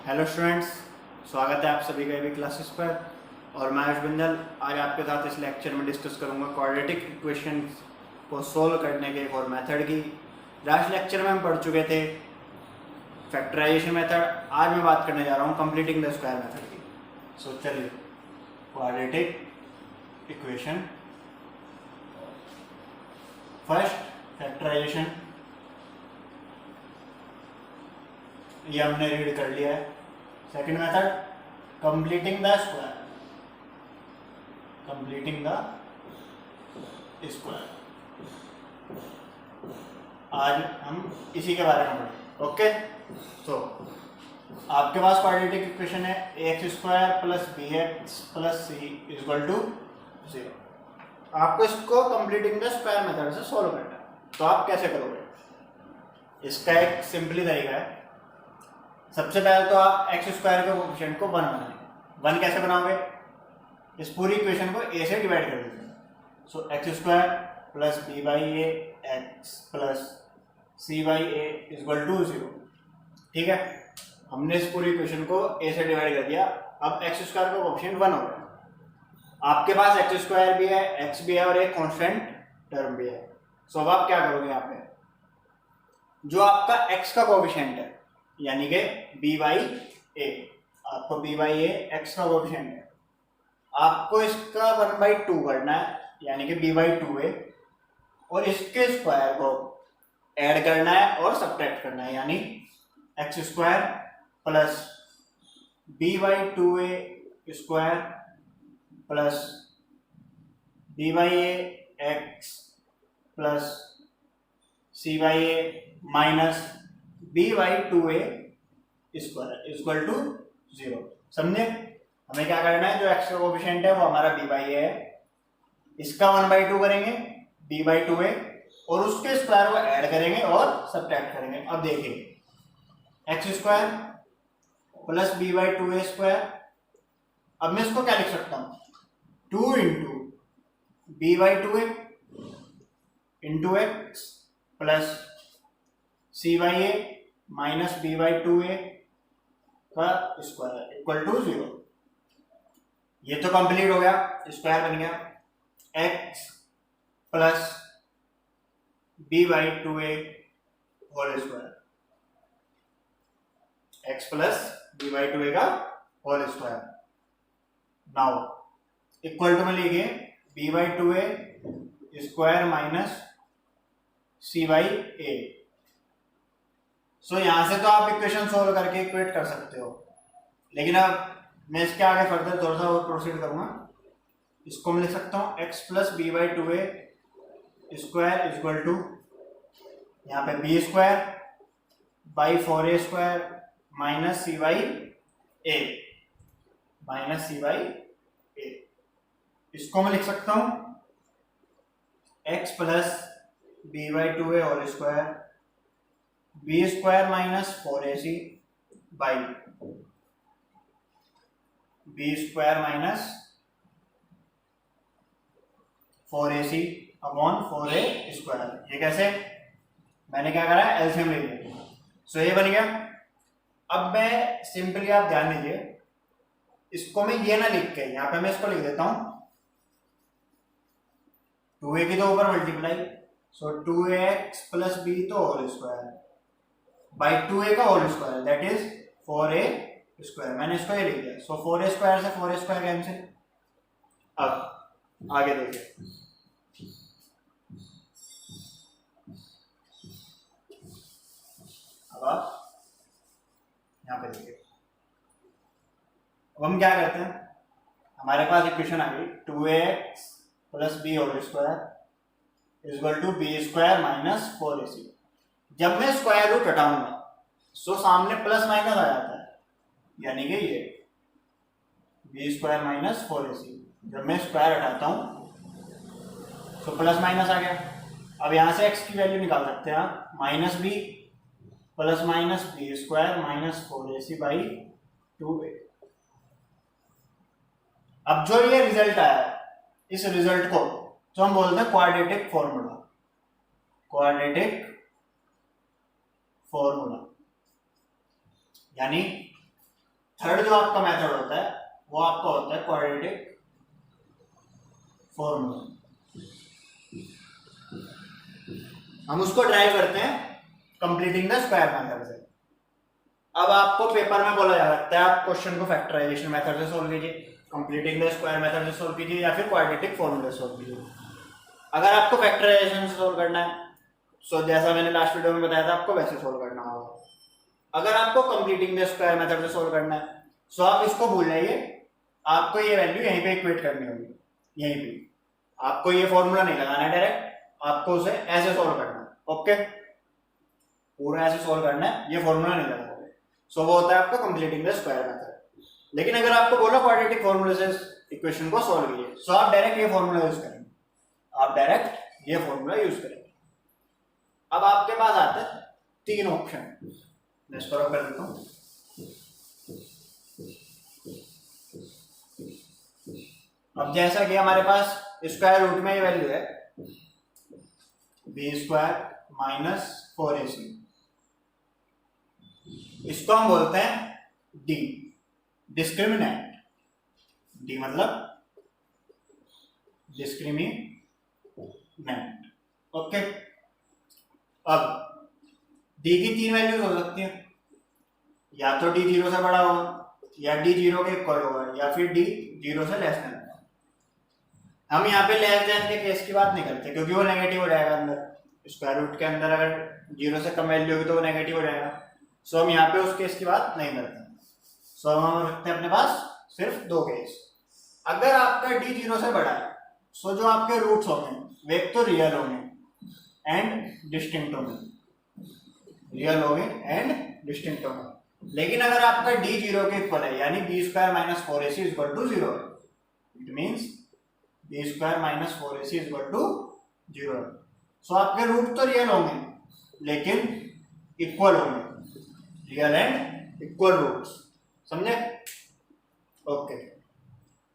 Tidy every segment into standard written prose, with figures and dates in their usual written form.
Hello students, स्वागत है आप सभी का भी क्लासेस पर। और मैं आयुष बिंदल आज आपके साथ इस लेक्चर में डिस्कस करूंगा क्वाड्रेटिक इक्वेशंस को सोल्व करने के एक और मेथड की। लास्ट लेक्चर में हम पढ़ चुके थे फैक्टराइजेशन मेथड। आज मैं बात करने जा रहा हूँ कंप्लीटिंग द स्क्वायर मेथड की। सो चलिए, क्वाड्रेटिक इक्वेशन, फर्स्ट फैक्टराइजेशन ये हमने रीड कर लिया है। Second method completing the square, completing the square, आज हम इसी के बारे में पढ़ेंगे। ओके, तो आपके पास क्वाड्रेटिक इक्वेशन है ax square plus b x plus c equal to 0। आपको इसको कंप्लीटिंग द स्क्वायर मेथड से सॉल्व करना है। तो आप कैसे करोगे? इसका एक सिंपली तरीका है। सबसे पहले तो आप एक्स स्क्वायर के कोएफिशिएंट को 1 बनाएंगे। 1 कैसे बनाओगे? इस पूरी इक्वेशन को a से डिवाइड कर दीजिए। So x square plus b by a x plus c by a equal to 0। ठीक है, हमने इस पूरी इक्वेशन को a से डिवाइड कर दिया। अब एक्स स्क्वायर का कोएफिशिएंट 1 हो गया। आपके पास एक्स स्क्वायर भी है, एक्स भी है और एक कांस्टेंट टर्म भी है। सो अब आप क्या करोगे? यहाँ पे जो आपका एक्स का कोएफिशिएंट है यानी कि b बाई ए, आपको b बाई ए एक्स का कोएफिशिएंट है, आपको इसका 1/2 करना है यानी कि b बाई 2a, और इसके स्क्वायर को ऐड करना है और सब्ट्रैक्ट करना है यानी x square plus b by 2a square plus b by a x plus c by a minus b by 2a square equal to 0। समझे? हमें क्या करना है? जो एक्स का कोएफिशिएंट है वो हमारा b बाई ए है, इसका 1/2 करेंगे b बाई 2a और उसके स्क्वायर को ऐड करेंगे और सब्ट्रैक्ट करेंगे। अब देखिए x square plus b by 2a square, अब मैं इसको क्या लिख सकता हूँ? 2 into b by 2a into x plus c by a minus b by 2a का स्क्वायर इक्वल टू 0। ये तो कंप्लीट हो गया, स्क्वायर बन गया। x plus b by 2a whole square, x plus b by 2a का whole square. Now equal to में लिखिए b by 2a square minus c by a। So यहां से तो आप इक्वेशन सोल्व करके इक्वेट कर सकते हो, लेकिन अब मैं इसके आगे फर्दर थोड़ा सा और प्रोसीड करूंगा। इसको मैं लिख सकता हूँ x plus b by 2a square equal to यहाँ पे b square by 4a square minus c by a, minus c by a. इसको मैं लिख सकता हूँ x plus b by 2a whole square b square minus 4ac by b square minus 4ac upon 4a square. ये कैसे? मैंने क्या करा? एलसीएम ले लिया। सो ये बन गया। अब मैं सिंपली, आप ध्यान दीजिए, इसको मैं ये ना लिख के यहाँ पे मैं इसको लिख देता हूं 2a की तो ऊपर multiply, so 2ax plus b तो होल स्क्वायर बाई 2a का whole square that is 4a square. मैंने इसको ये लिख दिया। सो 4a स्क्वायर से 4a स्क्वायर कैंसिल। अब आगे देखिए, अब आप यहाँ पे देखिए, अब हम क्या करते हैं? हमारे पास इक्वेशन आ गई 2ax plus b whole square equal to b square minus 4ac। जब मैं स्क्वायर रूट हटाऊंगा सो सामने प्लस माइनस आ जाता है यानी कि ये बी स्क्वायर माइनस 4ac। जब मैं स्क्वायर हटाता हूं सो प्लस माइनस आ गया। अब यहां से x की वैल्यू निकाल सकते हैं आप, minus b plus minus b square minus 4ac by 2a। अब जो ये रिजल्ट आया, इस रिजल्ट को जो हम बोलते हैं क्वाड्रेटिक फॉर्मूला, क्वाड्रेटिक फॉर्मूला यानी थर्ड जो आपका मेथड होता है वो आपका होता है क्वाड्रेटिक फॉर्मूला। हम उसको ड्राइव करते हैं कंप्लीटिंग द स्क्वायर मेथड से। अब आपको पेपर में बोला जा सकता है आप क्वेश्चन को फैक्टराइजेशन मेथड से सोल्व कीजिए, कंप्लीटिंग द स्क्वायर मेथड से सोल्व कीजिए, या फिर क्वाड्रेटिक फॉर्मूला से सोल्व कीजिए। अगर आपको फैक्टराइजेशन से सोल्व करना है सो जैसा मैंने लास्ट वीडियो में बताया था आपको वैसे सोल्व करना होगा। अगर आपको कंप्लीटिंग द स्क्वायर मेथड से सोल्व करना है सो आप इसको भूल जाइए, आपको ये वैल्यू यहीं पे इक्वेट करनी होगी, यहीं पे आपको ये फॉर्मूला नहीं लगाना है डायरेक्ट, आपको उसे ऐसे सोल्व करना है। ओके, पूरा ऐसे सोल्व करना है, ये फॉर्मूला नहीं लगाना। सो वो होता है आपका कंप्लीटिंग द स्क्वायर मेथड। लेकिन अगर आपको बोला क्वाड्रेटिक फॉर्मूले से इक्वेशन को सोल्व कीजिए सो आप डायरेक्ट ये फॉर्मूला यूज करेंगे, आप डायरेक्ट ये फॉर्मूला यूज करेंगे। अब आपके पास आते हैं तीन ऑप्शन, मैं इसको रब कर देता हूं। अब जैसा कि हमारे पास स्क्वायर रूट में ये वैल्यू है बी स्क्वायर माइनस 4ac, इसको हम बोलते हैं डी, डिस्क्रिमिनेंट। डी मतलब डिस्क्रिमिनेंट। ओके, अब डी की तीन वैल्यूज हो सकती हैं, या तो डी 0 से बड़ा होगा, या डी 0 के इक्वल होगा, या फिर डी 0 से लेस देन। हम यहाँ पे लेस देन के केस की बात नहीं करते क्योंकि वो नेगेटिव हो जाएगा अंदर, स्क्वायर रूट के अंदर अगर 0 से कम वैल्यू होगी तो वो नेगेटिव हो जाएगा। सो हम यहाँ पे उस केस की बात नहीं करते। सो हम रखते हैं अपने पास सिर्फ दो केस। अगर आपका डी 0 से बड़ा है सो जो आपके रूट्स होंगे वे एक तो रियल होंगे एंड डिस्टिंक्ट होंगे, रियल होंगे एंड डिस्टिंक्ट होंगे। लेकिन अगर आपका डी 0 के इक्वल है यानी b square minus 4ac equal to 0 है, it means b square minus 4ac equal to 0 है। सो आपके रूट तो रियल होंगे लेकिन इक्वल होंगे, रियल एंड इक्वल रूट्स, समझे? ओके,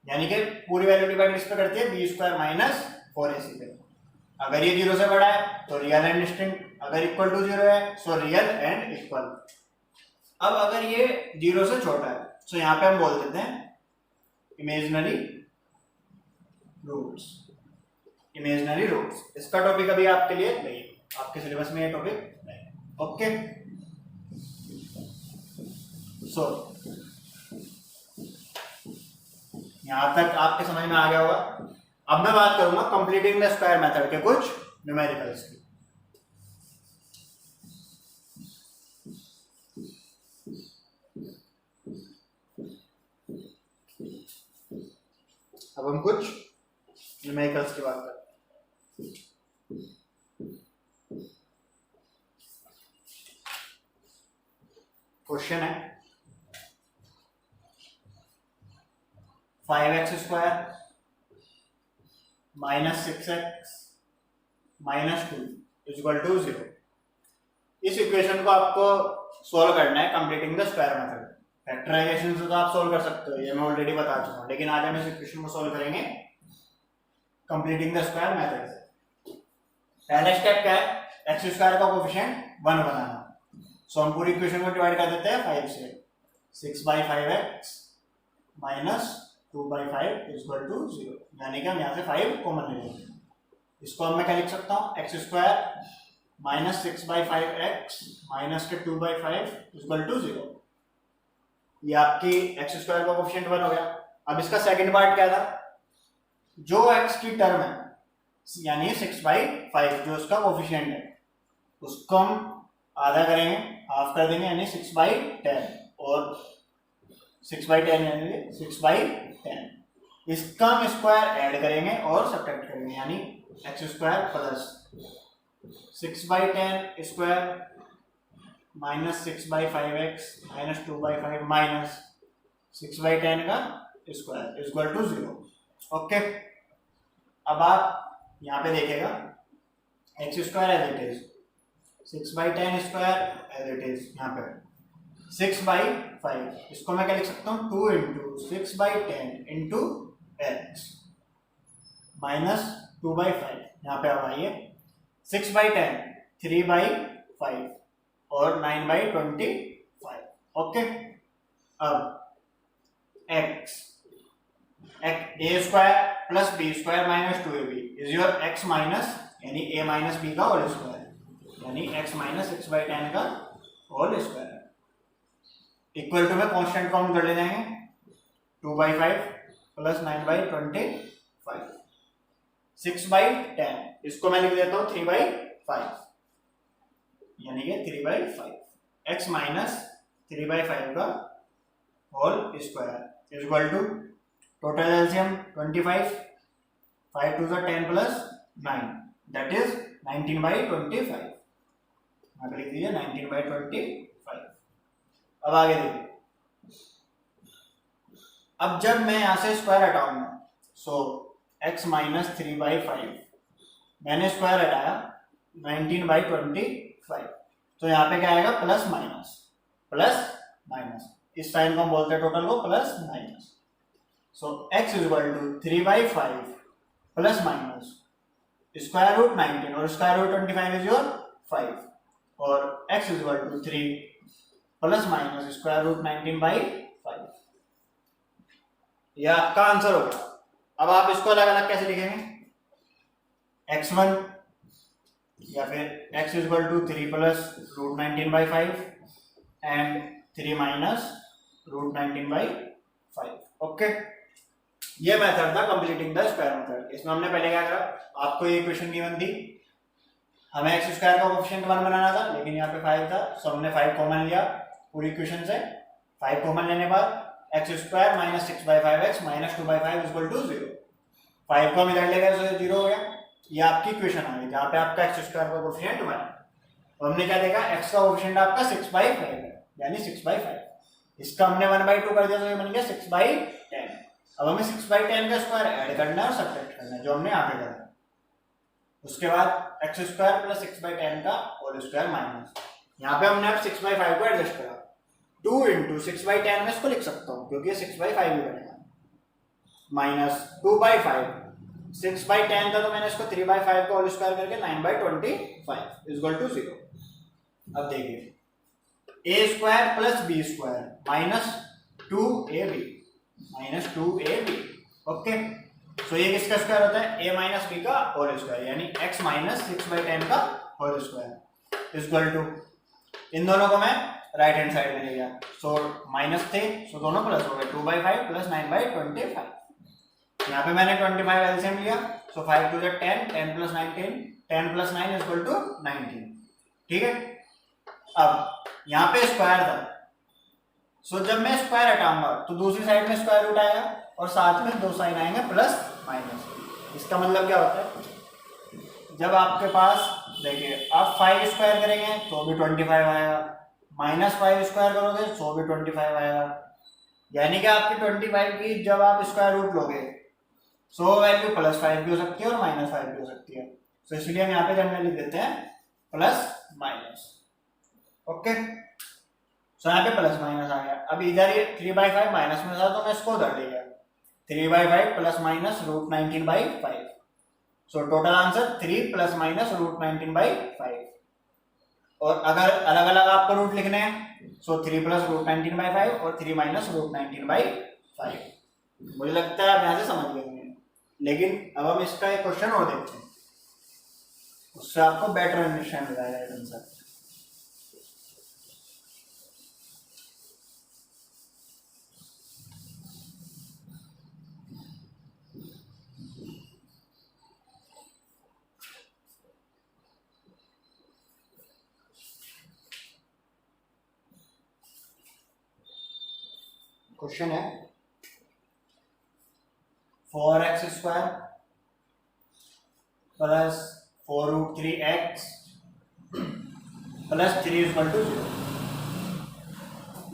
यानी कि पूरी वैल्यू डिवाइड किस पे करती है, बी स्क्वायर माइनस 4ac पे। अगर ये 0 से बड़ा है तो रियल एंड डिस्टिंक्ट, अगर इक्वल टू 0 है सो रियल एंड इक्वल। अब अगर ये 0 से छोटा है सो यहाँ पे हम बोल देते हैं इमेजिनरी रूट्स, इमेजिनरी रूट्स। इसका टॉपिक अभी आपके लिए नहीं, आपके सिलेबस में ये टॉपिक नहीं। ओके, सो यहां तक आपके समझ में आ गया होगा। अब मैं बात करूंगा कंप्लीटिंग द स्क्वायर मेथड के कुछ न्यूमेरिकल्स की। अब हम कुछ न्यूमेरिकल्स की बात करते हैं। क्वेश्चन है 5x square minus 6x minus 2 equal to 0। इस इक्वेशन को आपको सोल्व करना है completing the square method. Factorisation से तो आप सोल्व कर सकते हो, ये मैं ऑलरेडी बता चुका हूं, लेकिन आज हम इस इक्वेशन को सोल्व करेंगे कंप्लीटिंग द स्क्वायर मेथड से। पहला स्टेप क्या है, एक्स स्क्वायर का कोएफिशिएंट 1 बनाना। सो हम पूरी इक्वेशन को डिवाइड कर देते हैं 5 से। 6/5x माइनस 2/5 इक्वल टू 0, यानी कि हम यहाँ से 5 कॉमन ले लेंगे। इसको हम मैं क्या लिख सकता हूँ, x square minus 6/5x minus के 2/5 इक्वल टू 0। ये आपकी एक्स स्क्वायर का कोएफिशिएंट 1 हो गया। अब इसका सेकंड पार्ट क्या था, जो x की टर्म है यानी 6/5 जो उसका कोएफिशिएंट है उसको हम आधा करेंगे, हाफ कर देंगे यानी 6/10, और 6/10 यानी 6/10। इसका हम स्क्वायर ऐड करेंगे और सब्ट्रैक्ट करेंगे यानी x square plus 6/10 square minus 6/5x minus 2/5 minus 6/10 का स्क्वायर इक्वल टू 0। ओके, अब आप यहाँ पे देखेगा x square as it is, 6/10 square as it is, यहाँ पे 6/5, इसको मैं क्या लिख सकता हूँ 2 इंटू 6/10 इंटू एक्स माइनस 2/5। यहाँ पे अब आइए 6/10 3/5 और 9/25। ओके, अब x a square plus b square minus 2ab is your x minus यानी a माइनस बी का होल स्क्वायर यानी x माइनस 6/10 का होल स्क्वायर इक्वल टू में कांस्टेंट काउंट कर ले जाएंगे 2/5 प्लस 9/25 6/10 इसको मैं लिख देता हूँ 3/5 यानी कि 3/5 x माइनस 3/5 का whole square equal to total LCM 25 5 to the 10 plus 9 that is 19/25 यहाँ पे लिख दीजिए 19/25। अब आगे देखिए अब जब मैं यहाँ से स्क्वायर हटाऊंगा सो x माइनस 3/5 मैंने स्क्वायर हटाया 19/25 तो यहाँ पे क्या आएगा प्लस माइनस इस साइन को हम बोलते हैं टोटल को plus minus so x is equal to 3/5 plus minus square root 19 और स्क्वायर रूट 25 इज योर 5 और x is equal to 3 plus minus square root 19/5 यह आपका आंसर होगा। अब आप इसको अलग अलग कैसे लिखेंगे x1 या फिर x is equal to 3 plus root 19/5 and 3 minus root 19/5 okay. ये मेथड था कंप्लीटिंग द स्क्वायर मेथड। इसमें हमने पहले क्या करा आपको ये इक्वेशन गिवन थी हमें एक्स स्क्वायर का कोएफिशिएंट 1 बनाना था लेकिन यहाँ पे 5 था सो हमने 5 कॉमन लिया पूरी इक्वेशन से 5 कॉमन लेने बाद x square minus 6/5x minus 2/5 equal to 0 5 को हम इधर ले गए तो 0 हो गया। ये आपकी इक्वेशन आ गई जहाँ पे आपका एक्स स्क्वायर का कोएफिशिएंट 1 और हमने क्या देखा एक्स का कोएफिशिएंट आपका 6/5 है यानी 6/5 इसका हमने 1/2 कर दिया तो ये बन गया 6/10। अब हमें 6/10 का स्क्वायर ऐड करना है और सब्ट्रैक्ट करना है जो हमने यहाँ पे करा। उसके बाद एक्स स्क्वायर प्लस 6/10 का होल स्क्वायर माइनस यहाँ पे हमने अब 6/5 को एडजस्ट करा 2 into 6/10 में इसको लिख सकता हूँ क्योंकि ये 6/5 ही बनेगा माइनस 2/5 6/10 था तो मैंने इसको 3/5 का होल स्क्वायर करके 9/25 इज इक्वल टू 0। अब देखिए a square plus b square minus 2ab okay. So ये किसका स्क्वायर होता है a माइनस बी का होल स्क्वायर यानी x माइनस 6/10 का होल स्क्वायर इक्वल टू इन दोनों को मैं राइट हैंड साइड में ले गया सो माइनस थे सो दोनों प्लस हो गए 2/5 प्लस 9/25 यहाँ पे मैंने 25 एलसीएम लिया सो 5 to the 10 10 plus 19 10 plus 9 equal to 19 ठीक है। अब यहाँ पे स्क्वायर था सो जब मैं स्क्वायर हटाऊंगा तो दूसरी साइड में स्क्वायर रूट आएगा और साथ में दो साइन आएंगे प्लस माइनस। इसका मतलब क्या होता है जब आपके पास देखिए आप 5 स्क्वायर करेंगे तो भी 25 आएगा माइनस 5 स्क्वायर करोगे तो भी 25 आएगा यानी कि आपकी 25 की जब आप स्क्वायर रूट लोगे सो वैल्यू +5 भी हो सकती है और -5 भी हो सकती है तो इसलिए हम यहाँ पे जनरली लिख देते हैं प्लस माइनस ओके। सो यहाँ पे प्लस माइनस आ गया। अब इधर ये 3/5 माइनस में था तो मैं इसको उधर ले गया 3/5 plus minus root 19/5 so total answer 3 plus minus root 19/5 और अगर अलग अलग आपको रूट लिखने हैं सो 3 प्लस रूट 19/5 और 3 माइनस रूट 19/5 मुझे लगता है आप यहाँ से समझ गए लेकिन अब हम इसका एक क्वेश्चन और देखते हैं उससे आपको बेटर अंडरस्टैंड हो जाएगा आंसर। क्वेश्चन है 4x square plus 4√3x plus 3 equal to 0।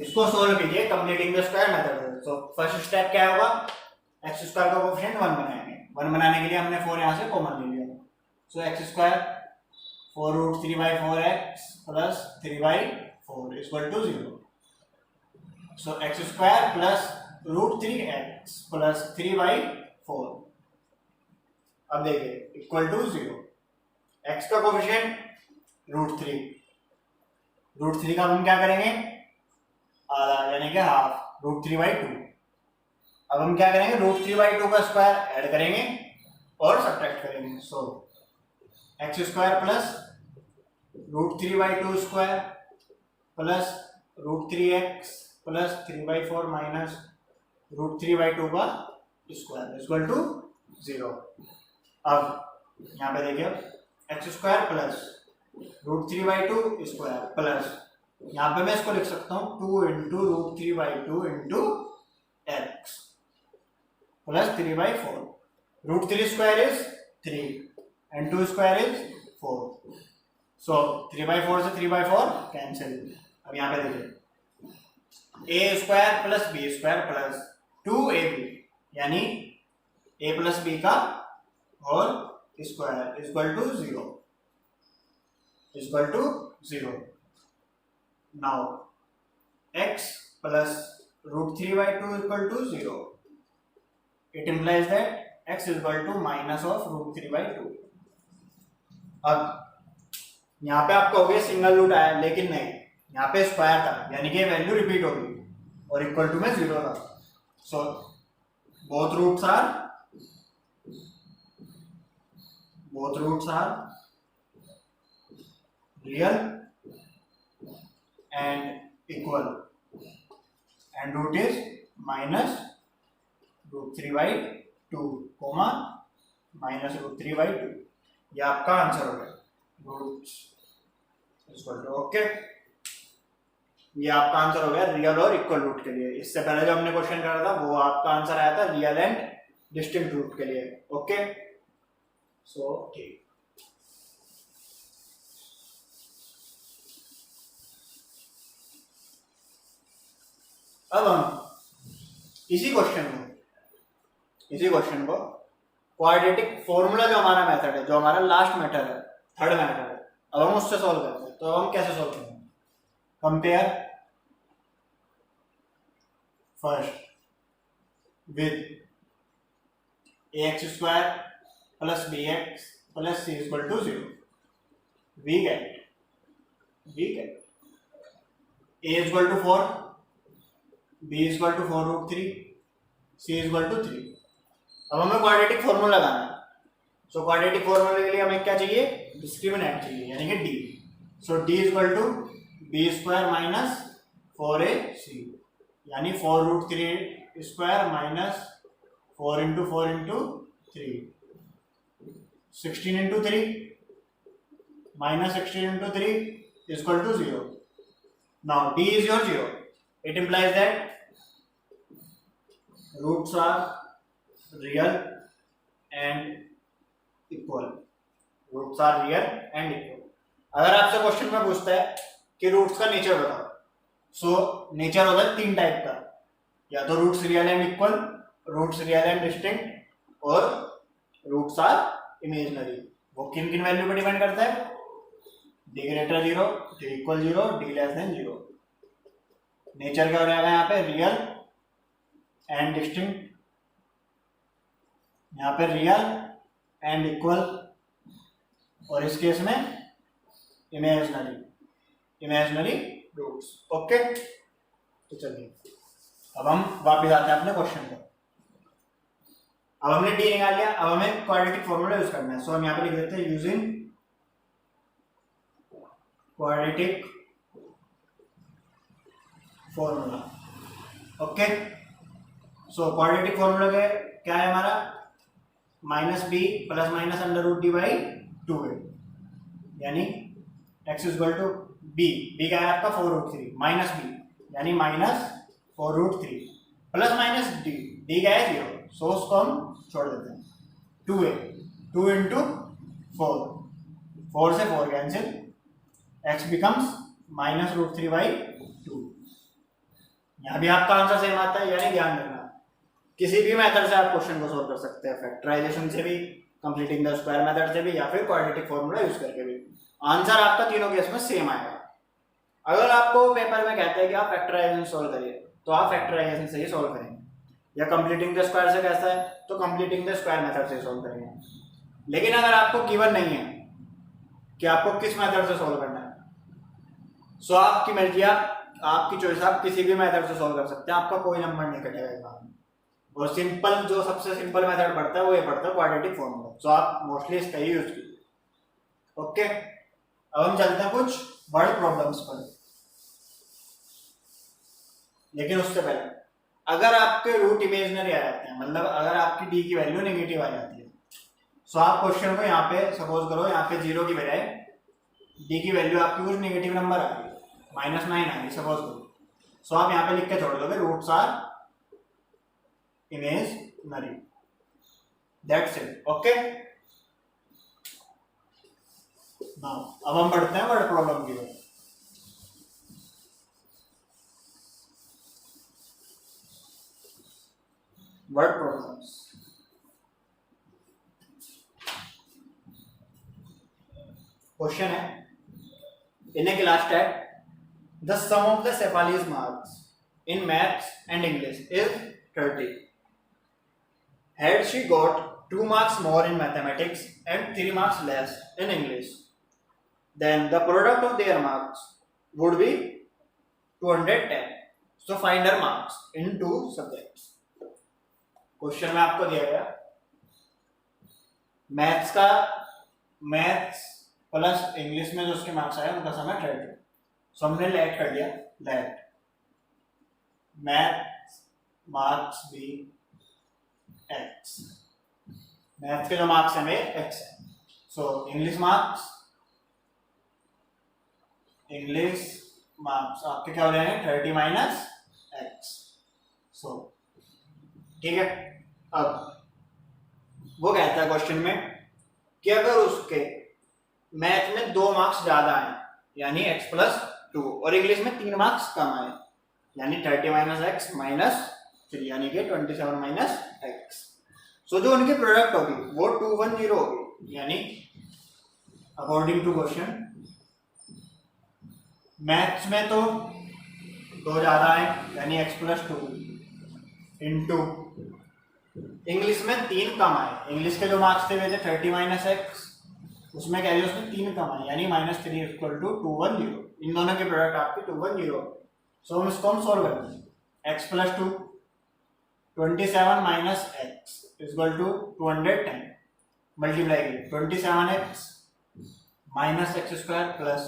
इसको सोल्व कीजिए कंप्लीटिंग द स्क्वायर मेथड। तो फर्स्ट स्टेप क्या होगा एक्स स्क्वायर का कोएफिशिएंट 1 बनाएंगे 1 बनाने के लिए हमने 4 यहाँ से कॉमन ले लिया so x square 4√3/4x plus 3/4 equal to 0। So x square plus √3x plus 3/4 अब देखिए इक्वल टू 0। एक्स का कोएफिशिएंट √3 का हम क्या करेंगे आधा यानी कि हाफ √3/2 अब हम क्या करेंगे, √3/2 का स्क्वायर ऐड करेंगे और सब्ट्रैक्ट करेंगे। So x square plus √3/2 square plus √3x plus 3/4 minus √3/2 का स्क्वायर इक्वल टू 0। अब यहाँ पे देखिए x square plus √3/2 square plus, यहाँ पे मैं इसको लिख सकता हूँ 2 into √3/2 into x plus 3/4। √3 square is 3 and 2 square is 4। So 3/4 से 3/4 कैंसिल। अब यहाँ पे देखिए a square plus b square plus 2ab यानी a प्लस बी का whole square equal to 0 equal to 0। Now x plus √3/2 equal to 0, it implies that x equal to minus of √3/2। अब यहाँ पे आपका हो गया सिंगल रूट आया, लेकिन नहीं, यहाँ पे स्क्वायर था यानी कि वैल्यू रिपीट होगी और इक्वल टू में 0 था। सो both roots are real and equal and root is minus √3/2 comma minus √3/2। ये आपका आंसर हो गया, रूट्स इक्वल टू। ओके, ये आपका आंसर हो गया रियल और इक्वल रूट के लिए। इससे पहले जो हमने क्वेश्चन करा था वो आपका आंसर आया था रियल एंड डिस्टिंक्ट रूट के लिए। ओके, सो ठीक। अब हम इसी क्वेश्चन को क्वाड्रेटिक फॉर्मूला जो हमारा मेथड है, जो हमारा लास्ट मेथड है, थर्ड मेथड है, अब हम उससे सॉल्व करते हैं। तो हम कैसे सॉल्व करेंगे, compare first with ax square plus bx plus c equal to 0। We get a equal to 4, b equal to 4√3, c equal to 3। अब हमें क्वाड्रेटिक फॉर्मूला लगाना है। सो क्वाड्रेटिक फॉर्मूले के लिए हमें क्या चाहिए, डिस्क्रिमिनेंट चाहिए यानी कि d। सो d इक्वल टू b स्क्वायर माइनस 4ac यानी 4√3 square minus 4 into 4 into 3, 16 into 3 minus 16 into 3 equal to 0। Now d is your 0. It implies that roots are real and equal. Roots are real and equal. अगर आपसे question में पूछता है कि roots का nature बताओ, so nature होता है 3 टाइप का, या तो roots real and equal, roots real and distinct, और रूट्स आर इमेजिनरी। वो किन किन वैल्यू पे डिपेंड करता है, d greater 0, d equal 0, d less than 0। Nature क्या हो जाएगा यहाँ पे, रियल एंड डिस्टिंक्ट, यहाँ पे रियल एंड इक्वल, और इस केस में इमेजिनरी रूट्स। ओके, तो चलिए अब हम वापस आते हैं अपने क्वेश्चन पर। अब हमने डी निकाल लिया, अब हमें क्वाड्रेटिक फॉर्मूला यूज करना है। सो हम यहाँ पे लिख देते हैं using quadratic formula. Okay, so quadratic formula क्या है हमारा, minus b plus minus √d/2 है, यानी x इक्वल टू बी क्या है आपका 4√3 माइनस बी यानी माइनस 4√3 प्लस माइनस डी क्या है 0, सो उसको हम छोड़ देते हैं। 2 है, 2 इंटू 4 से 4 कैंसिल, x बिकम्स माइनस √3/2। यहाँ भी आपका आंसर सेम आता है, यानी ध्यान रखना किसी भी मेथड से आप क्वेश्चन को सोल्व कर सकते हैं, फैक्टराइजेशन से भी, कंप्लीटिंग द स्क्वायर मेथड से भी, या फिर क्वाड्रेटिक फॉर्मूला यूज करके भी। आंसर आपका तीनों केस में सेम आएगा। अगर आपको पेपर में कहते हैं कि आप फैक्टराइजेशन सोल्व करिए, तो आप फैक्टराइजेशन से ही सोल्व करेंगे, या कंप्लीटिंग द स्क्वायर से कहता है तो कंप्लीटिंग द स्क्वायर मेथड से सोल्व करेंगे। लेकिन अगर आपको गिवन नहीं है कि आपको किस मेथड से सोल्व करना है, सो आपकी मर्जी, आपकी चॉइस, आप किसी भी मेथड से सोल्व कर सकते हैं, आपका कोई नंबर नहीं कटेगा एग्जाम में। और सिंपल जो सबसे सिंपल मेथड पड़ता है वो ये पड़ता है क्वाड्रेटिक फॉर्मूला, सो आप मोस्टली इसका ही यूज कीजिए। ओके, अब हम चलते हैं कुछ वर्ड प्रॉब्लम्स पर। लेकिन उससे पहले अगर आपके रूट इमेजनरी आ जाते हैं, मतलब अगर आपकी डी की वैल्यू नेगेटिव आ जाती है, सो आप क्वेश्चन को यहाँ पे सपोज करो, यहाँ पे 0 की बजाय डी की वैल्यू आपकी कुछ नेगेटिव नंबर आ रही है, -9 आ रही सपोज करो, सो आप यहाँ पे लिख के छोड़ दोगे roots are imaginary, that's it. Okay, now अब हम बढ़ते हैं वर्ड प्रॉब्लम की ओर। वर्ड प्रॉब्लम्स, क्वेश्चन है, इन ए क्लास टेट the sum of the Shefali's marks in maths and English is 30. Had she got 2 marks more in mathematics and 3 marks less in English, then the product of their marks would be 210. So find her marks in 2 subjects. Question में आपको दिया गया maths plus English में जो उसके marks आए उनका सम है 30। सो हमने लेट कर दिया दैट मैथ्स मार्क्स भी एक्स, मैथ्स के जो मार्क्स हैं वे एक्स है। सो इंग्लिश मार्क्स आपके क्या हो जाएंगे 30 माइनस एक्स। सो ठीक है, अब वो कहता है क्वेश्चन में कि अगर उसके मैथ में 2 मार्क्स ज्यादा आए यानी x प्लस 2 और इंग्लिश में 3 मार्क्स कम आए यानी 30 माइनस एक्स -3 यानी कि 27 माइनस एक्स, सो जो उनकी प्रोडक्ट होगी वो 210 होगी, यानी अकॉर्डिंग टू क्वेश्चन मैथ्स में तो 2 ज्यादा आए यानी x प्लस 2 इंटू इंग्लिश में 3 कम आए, इंग्लिश के जो मार्क्स थे वे थे 30 माइनस एक्स, उसमें क्या है उसमें 3 कम आए यानी -3 इक्वल टू 210, इन दोनों के प्रोडक्ट आपकी 210। सो हम इसको हम सॉल्व करेंगे, x plus 2 27 minus x equal to 210 multiply 27x minus x square plus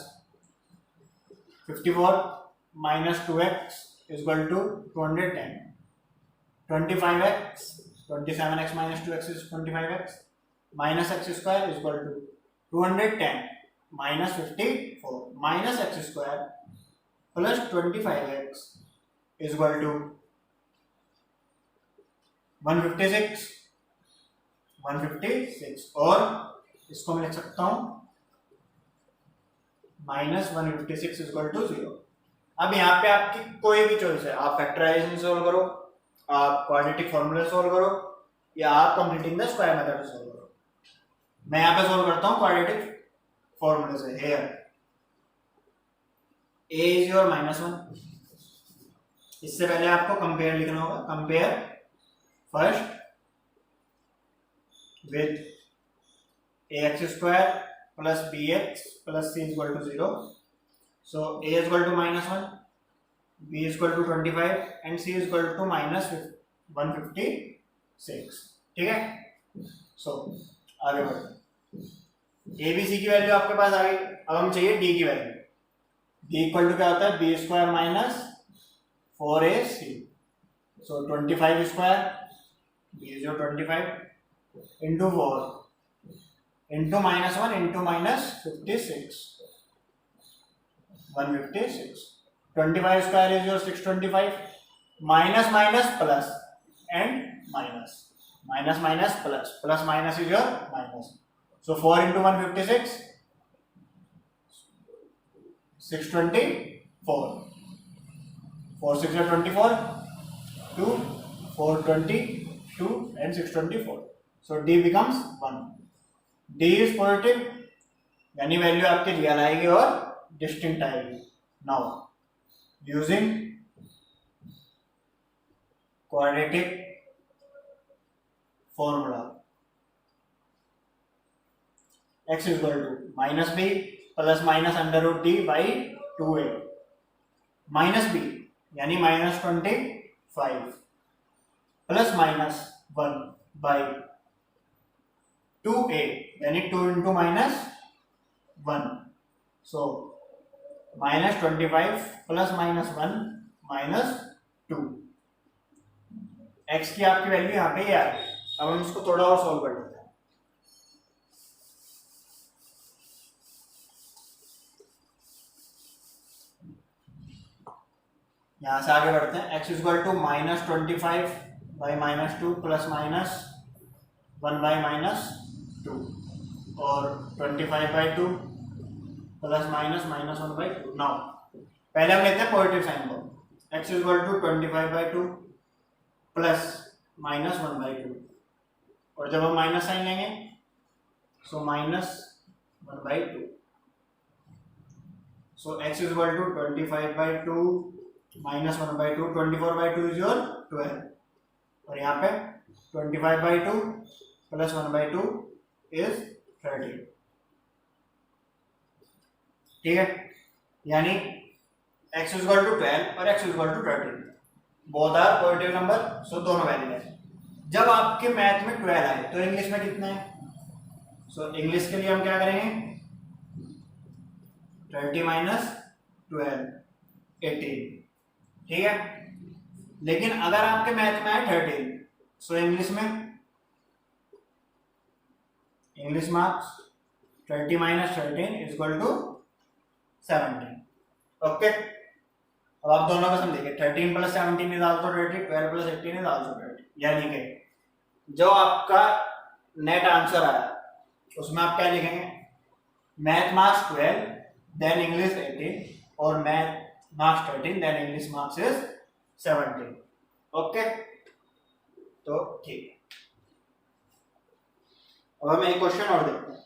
54 minus 2x equal to 210, 25x 27x minus 2x is 25x minus x square is equal to 210 minus 54 minus x square plus 25x is equal to 156 और इसको मैं लिख सकता हूं -156 is equal to 0। अब यहाँ पे आपकी कोई भी चॉइस है, आप फैक्टराइजेशन सॉल्व करो, आप क्वाड्रेटिक फॉर्मूला सॉल्व करो या आप कंप्लीटिंग द स्क्वायर मेथड से सॉल्व करो। मैं यहाँ पे सॉल्व करता हूँ क्वाड्रेटिक फॉर्मूले से। हियर a इज योर -1, इससे पहले आपको कंपेयर लिखना होगा, compare first with ax square plus bx plus c equal to 0। So a equal to -1, b is equal to 25 and c is equal to -156। ठीक है, सो आगे बढ़ते, a b c की वैल्यू आपके पास आ गई, अब हम चाहिए d की वैल्यू। d इक्वल टू क्या होता है b square minus 4ac, so 25 square b is your 25 into 4 into -1 into -56 156, 25 square is your 625 minus minus plus and minus plus minus is your minus, so 4 into 156 624, 4 6 are 24, 2 4 22 and 624, so d becomes 1। d is positive यानी value आपकी real आएगी और distinct आएगी। Now using quadratic formula x is equal to -b plus minus under root d by 2a minus b यानी -25 plus minus 1 by 2a, यानी 2 into minus 1, so minus 25 plus minus 1 minus 2। x की आपकी value यहाँ पे ही आ रही है। अब हम इसको थोड़ा और सॉल्व कर लेते हैं। यहां से आगे बढ़ते हैं। x equal to minus 25 by minus 2 plus minus 1 by minus 2 और 25 by 2 plus minus minus 1 by 2। Now पहले हम लेते हैं पॉजिटिव साइन को। x equal to 25 by 2 plus minus 1 by 2, और जब हम माइनस साइन लेंगे so minus 1 by 2। So x equal to 25 by 2 minus 1 by 2, 24 by 2 is your 12, और यहाँ पे 25 बाई 2 प्लस 1 बाई 2 इज 30। ठीक है, यानी x इक्वल टू 12 और x equal to 30, both are positive number, so दोनों वैलिड है। जब आपके मैथ में 12 आए तो इंग्लिश में कितना है? सो इंग्लिश के लिए हम क्या करेंगे? 30 माइनस 12 18। ठीक है, लेकिन अगर आपके मैथ में है 13, so English marks 30 minus 13 is equal to 17। Okay, अब आप दोनों का समझिए। 13 plus 17 is also 30, 12 plus 18 is also 30, यानी कि जो आपका नेट आंसर आया उसमें आप क्या लिखेंगे? मैथ मार्क्स 12 देन इंग्लिश 18 और math marks 13 then English marks is 17। Okay, तो ठीक है। अब हम एक क्वेश्चन और देखते हैं।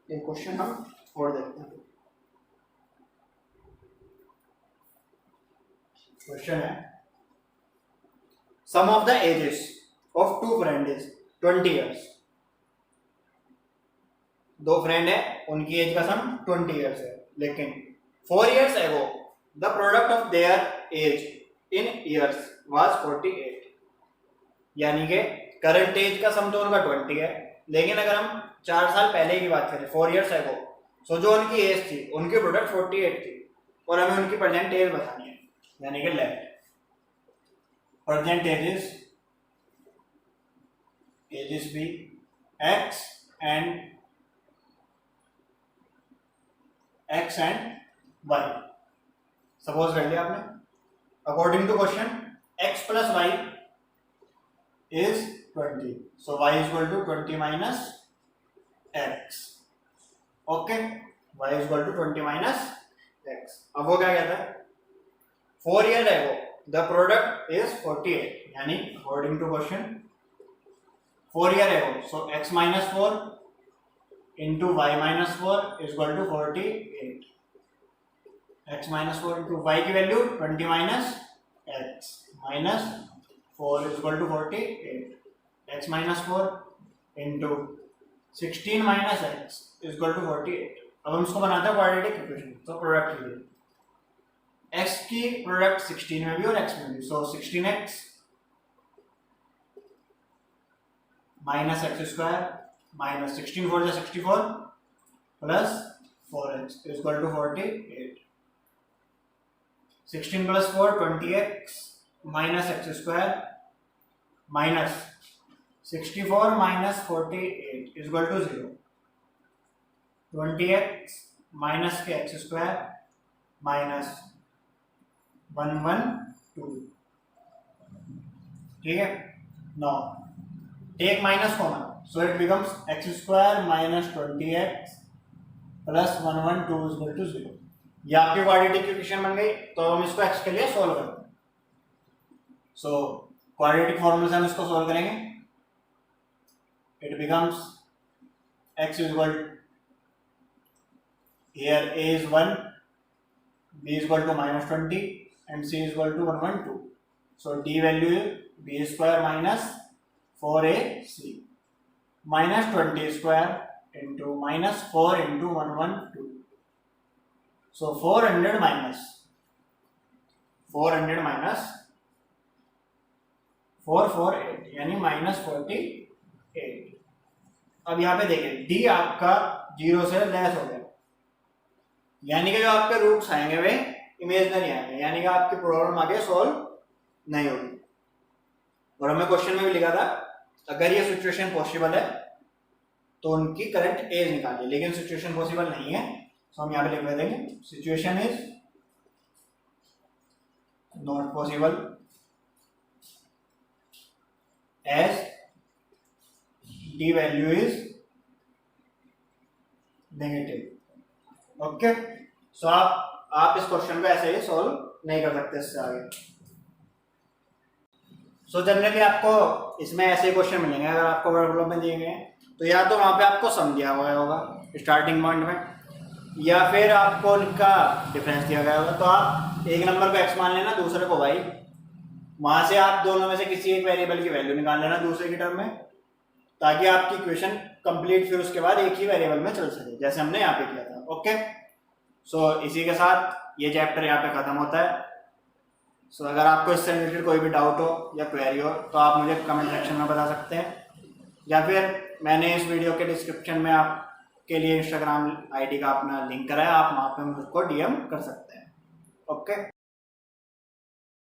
एक क्वेश्चन हम और देखते हैं। क्वेश्चन है, sum of the ages of two friend is 20 years. दो फ्रेंड है, उनकी एज का सम 20 इयर्स है, लेकिन 4 years ago the product of their age in years was 48। यानी कि करंट एज का सम तो उनका 20 है, लेकिन अगर हम 4 साल पहले की बात करें 4 इयर्स एगो, सो जो उनकी एज थी उनकी प्रोडक्ट 48 थी और हमें उनकी प्रेजेंट एज बतानी है। यानी कि लेफ्ट प्रेजेंट एजेस भी x एंड y सपोज कर लिया आपने। According to question x plus y is 20, so y is equal to 20 minus x। Okay, y is equal to 20 minus x। अब वो क्या कहता है? 4 ईयर है वो, द प्रोडक्ट इज 48, यानी अकॉर्डिंग टू क्वेश्चन 4 ईयर है वो, so x minus 4 into y minus 4 is equal to 48। x minus 4 into y की value 20 minus x minus 4 is equal to 48। x minus 4 into 16 minus x is equal to 48। अब हम इसको बनाते हैं quadratic equation. तो product लीजिए, x की product 16 में भी और x में भी, so 16x minus x square minus 16 4 64 plus 4x is equal to 48। 16 plus 4 20x minus x square minus 64 minus 48 is equal to 0। 20x minus के एक्स स्क्वायर माइनस 112। ठीक है, now take minus common, so it becomes x square minus 20x plus 112 is equal to 0। ये आपकी quadratic equation बन गई। तो हम इसको x के लिए सोल्व करते हैं। सो क्वाड्रेटिक फॉर्मूले से हम इसको सोल्व करेंगे। It becomes x is equal here a is 1, b is equal to minus 20, and c is equal to 112. So d value is b square minus 4ac minus 20 square into minus 4 into 112. So 400 minus 448 यानी minus 48. अब यहाँ पे देखिए d आपका 0 से less हो गया, यानी कि जो आपके रूट्स आएंगे वे इमेजिनरी आएंगे, यानी कि आपकी प्रॉब्लम आगे सॉल्व नहीं होगी. और हमें क्वेश्चन में भी लिखा था अगर ये सिचुएशन पॉसिबल है तो उनकी करंट एज निकालिए, लेकिन सिचुएशन पॉसिबल नहीं है तो हम यहाँ पे लिख देंगे situation is not possible as the value is negative. Okay, so आप इस क्वेश्चन को ऐसे ही सॉल्व नहीं कर सकते इससे आगे. सो जनरली आपको इसमें ऐसे क्वेश्चन मिलेंगे अगर आपको प्रॉब्लम में दिए गए तो या तो वहाँ पे आपको सम दिया हुआ होगा स्टार्टिंग पॉइंट में, या फिर आपको उनका डिफरेंस दिया गया होगा. तो आप एक नंबर को x मान लेना, दूसरे को y, वहाँ से आप दोनों में से किसी एक वेरिएबल की वैल्यू निकाल लेना दूसरे की टर्म में, ताकि आपकी इक्वेशन कंप्लीट फिर उसके बाद एक ही वेरिएबल में चल सके, जैसे हमने यहाँ पे किया था. ओके, सो इसी के साथ ये चैप्टर यहाँ पे ख़त्म होता है. सो अगर आपको इससे रिलेटेड कोई भी डाउट हो या क्वेरी हो तो आप मुझे कमेंट सेक्शन में बता सकते हैं, या फिर मैंने इस वीडियो के डिस्क्रिप्शन में आपके लिए इंस्टाग्राम आईडी का अपना लिंक कराया, आप वहाँ पे मुझको DM कर सकते हैं. ओके.